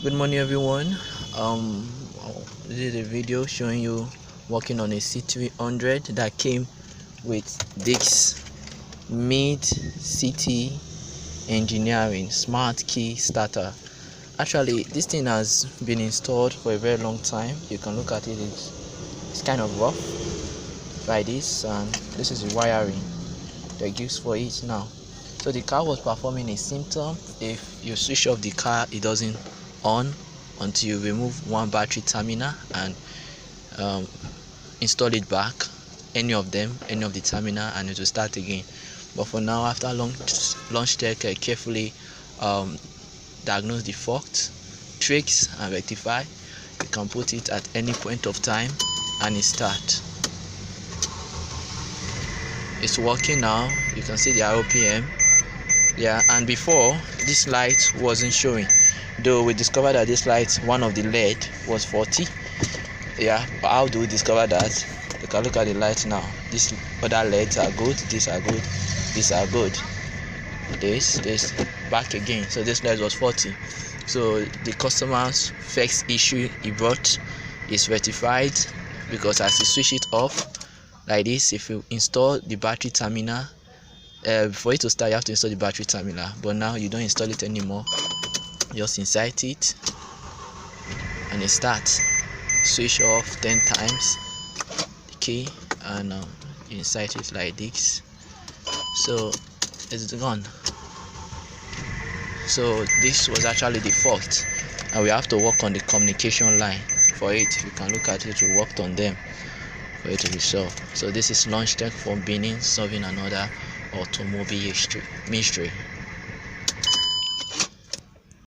Good morning, everyone. This is a video showing you working on a c300 that came with this mid city engineering smart key starter. Actually, this thing has been installed for a very long time. You can look at it, it's kind of rough like this, and this is the wiring they use for it now. So the car was performing a symptom. If you switch off the car, it doesn't on until you remove one battery terminal and install it back, any of the terminal, and it will start again. But for now, after launch check, carefully diagnose the fault, tricks and rectify, you can put it at any point of time and it start. It's working now. You can see the RPM. And before, this light wasn't showing, though we discovered that this light, one of the LED was 40. But how do we discover that? You can look at the light now. These other LEDs are good, these are good, these are good. This back again. So this LED was 40. So the customer's first issue he brought is rectified, because as you switch it off like this, if you install the battery terminal, for it to start you have to install the battery terminal, but now you don't install it anymore. Just insert it and it starts. Switch off 10 times the key and you insert it like this, so it's gone. So this was actually the fault, and we have to work on the communication line for it. You can look at it, we worked on them for it to be solved. So this is launch tech for Benin, solving another automobile mystery.